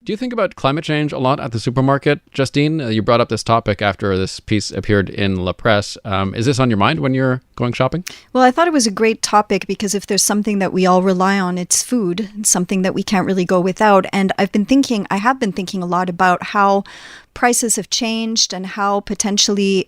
Do you think about climate change a lot at the supermarket, Justine? You brought up this topic after this piece appeared in La Presse. Is this on your mind when you're going shopping? Well, I thought it was a great topic because if there's something that we all rely on, it's food. It's something that we can't really go without. And I have been thinking a lot about how prices have changed and how potentially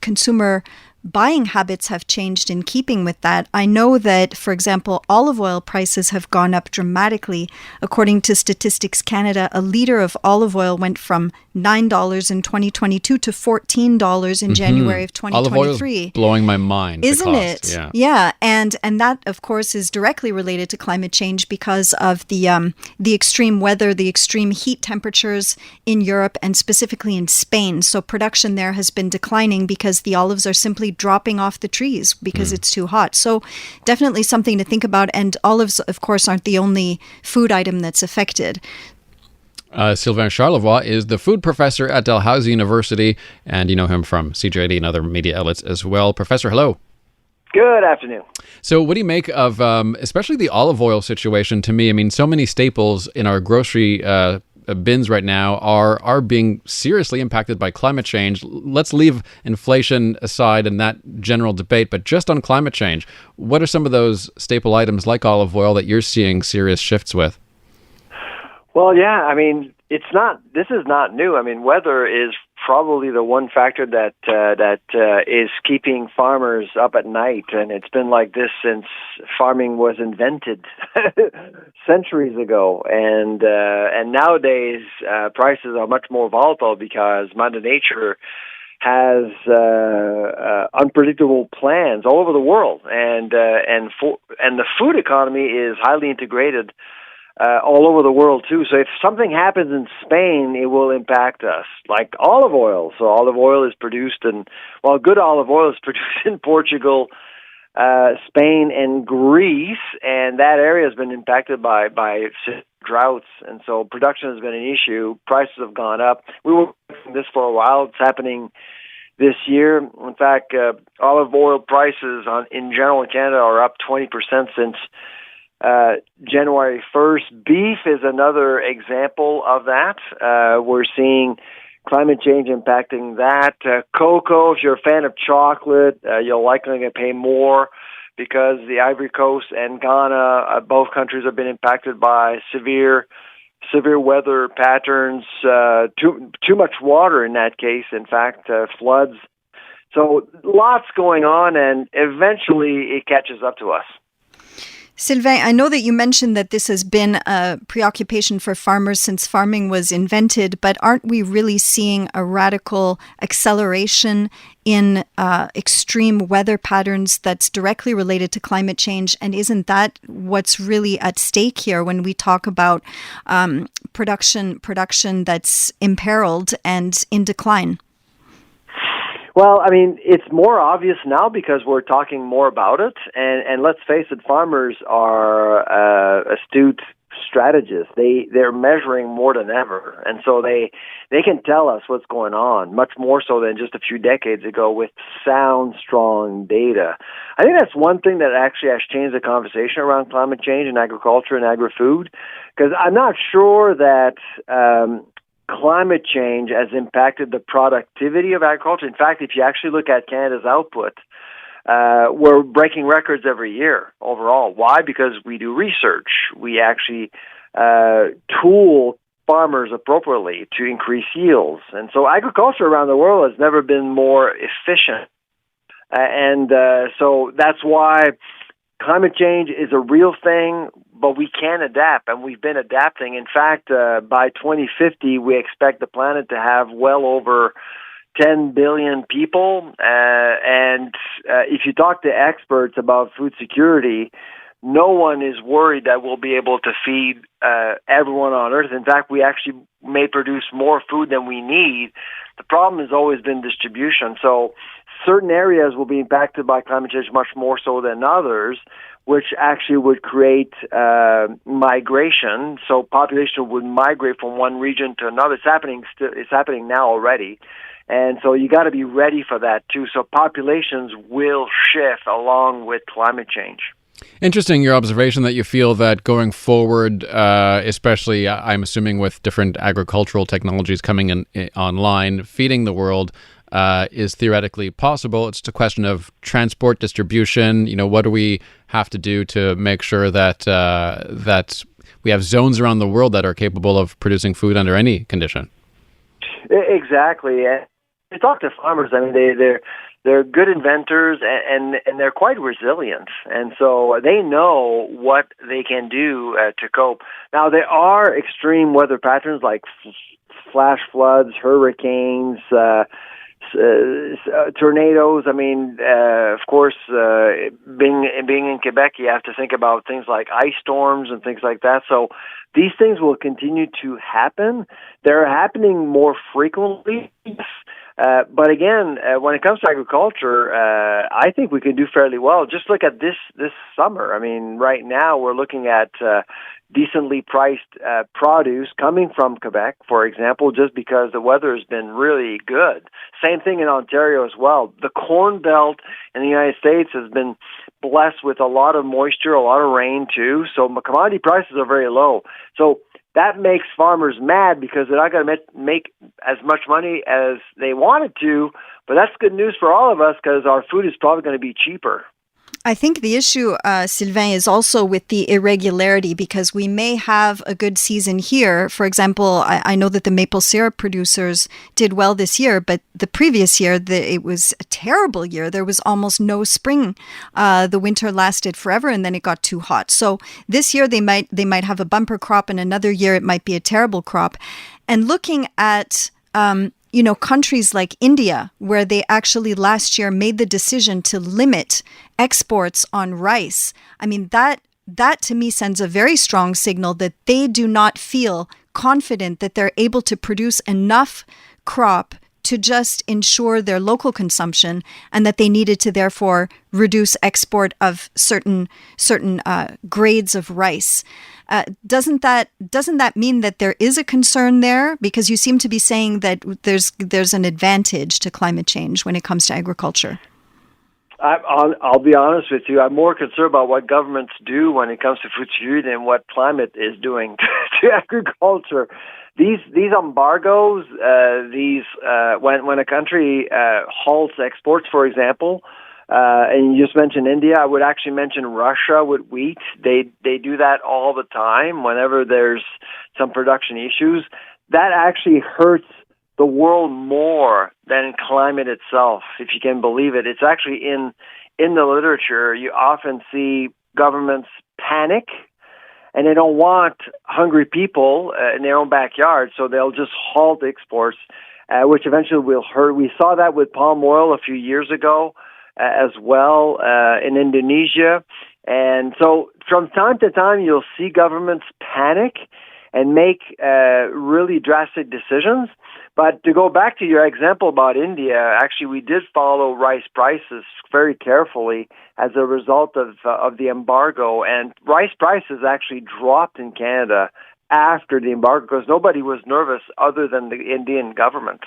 consumer buying habits have changed in keeping with that. I know that, for example, olive oil prices have gone up dramatically. According to Statistics Canada, a litre of olive oil went from $9 in 2022 to $14 in January of 2023. Olive oil is blowing my mind. Isn't it? Yeah. And that, of course, is directly related to climate change because of the extreme weather, the extreme heat temperatures in Europe and specifically in Spain. So production there has been declining because the olives are simply dropping off the trees because it's too hot. So definitely something to think about. And olives, of course, aren't the only food item that's affected. Sylvain Charlebois is the food professor at Dalhousie University, and you know him from CJD and other media outlets as well. Professor, hello. Good afternoon. So what do you make of especially the olive oil situation? To me, I mean, so many staples in our grocery bins right now are being seriously impacted by climate change. Let's leave inflation aside and that general debate, but just on climate change, what are some of those staple items like olive oil that you're seeing serious shifts with? Well, yeah, I mean, this is not new. I mean, weather is probably the one factor that is keeping farmers up at night, and it's been like this since farming was invented centuries ago. And nowadays, prices are much more volatile because Mother Nature has unpredictable plans all over the world, and the food economy is highly integrated all over the world too. So if something happens in Spain, it will impact us. Like olive oil. So olive oil is produced good olive oil is produced in Portugal, Spain, and Greece, and that area has been impacted by droughts, and so production has been an issue. Prices have gone up. We were watching this for a while. It's happening this year. In fact, olive oil prices in general in Canada are up 20% since January 1st. Beef is another example of that. We're seeing climate change impacting that. Cocoa, if you're a fan of chocolate, you're likely to pay more because the Ivory Coast and Ghana, both countries have been impacted by severe weather patterns, too much water in that case, in fact, floods. So lots going on, and eventually it catches up to us. Sylvain, I know that you mentioned that this has been a preoccupation for farmers since farming was invented, but aren't we really seeing a radical acceleration in extreme weather patterns that's directly related to climate change? And isn't that what's really at stake here when we talk about production that's imperiled and in decline? Well, I mean, it's more obvious now because we're talking more about it. And let's face it, farmers are astute strategists. They're measuring more than ever. And so they can tell us what's going on, much more so than just a few decades ago with sound, strong data. I think that's one thing that actually has changed the conversation around climate change in agriculture and agri-food, because I'm not sure that climate change has impacted the productivity of agriculture. In fact, if you actually look at Canada's output, we're breaking records every year overall. Why? Because we do research. We actually tool farmers appropriately to increase yields. And so agriculture around the world has never been more efficient. So that's why climate change is a real thing, but we can adapt, and we've been adapting. In fact, by 2050, we expect the planet to have well over 10 billion people. If you talk to experts about food security, no one is worried that we'll be able to feed everyone on Earth. In fact, we actually may produce more food than we need. The problem has always been distribution. So certain areas will be impacted by climate change much more so than others, which actually would create migration. So population would migrate from one region to another. It's happening now already. And so you got to be ready for that too. So populations will shift along with climate change. Interesting, your observation that you feel that going forward, especially I'm assuming with different agricultural technologies coming in online, feeding the world is theoretically possible. It's a question of transport, distribution. What do we have to do to make sure that that we have zones around the world that are capable of producing food under any condition? Exactly. And you talk to farmers, I mean, they're good inventors and they're quite resilient. And so they know what they can do to cope. Now, there are extreme weather patterns like flash floods, hurricanes, tornadoes. I mean, of course, being in Quebec, you have to think about things like ice storms and things like that. So these things will continue to happen. They're happening more frequently. But again, when it comes to agriculture, I think we can do fairly well. Just look at this summer. I mean, right now we're looking at decently priced produce coming from Quebec, for example, just because the weather has been really good. Same thing in Ontario as well. The Corn Belt in the United States has been blessed with a lot of moisture, a lot of rain too. So commodity prices are very low. So that makes farmers mad because they're not going to make as much money as they wanted to, but that's good news for all of us because our food is probably going to be cheaper. I think the issue, Sylvain, is also with the irregularity because we may have a good season here. For example, I know that the maple syrup producers did well this year, but the previous year, it was a terrible year. There was almost no spring. The winter lasted forever and then it got too hot. So this year they might have a bumper crop and another year it might be a terrible crop. And looking at countries like India, where they actually last year made the decision to limit exports on rice. I mean, that to me sends a very strong signal that they do not feel confident that they're able to produce enough crop to just ensure their local consumption, and that they needed to therefore reduce export of certain grades of rice. Doesn't that mean that there is a concern there? Because you seem to be saying that there's an advantage to climate change when it comes to agriculture. I'll be honest with you. I'm more concerned about what governments do when it comes to food security than what climate is doing to agriculture. These embargoes, when a country halts exports, for example, and you just mentioned India, I would actually mention Russia with wheat. They do that all the time whenever there's some production issues. That actually hurts the world more than climate itself, if you can believe it. It's actually in the literature, you often see governments panic and they don't want hungry people in their own backyard, so they'll just halt exports, which eventually will hurt. We saw that with palm oil a few years ago as well in Indonesia. And so from time to time, you'll see governments panic and make really drastic decisions. But to go back to your example about India, actually, we did follow rice prices very carefully as a result of the embargo. And rice prices actually dropped in Canada after the embargo because nobody was nervous other than the Indian government.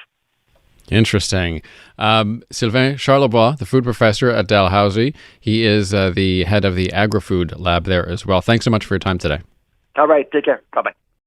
Interesting. Sylvain Charlebois, the food professor at Dalhousie, he is the head of the agri-food lab there as well. Thanks so much for your time today. All right. Take care. Bye-bye.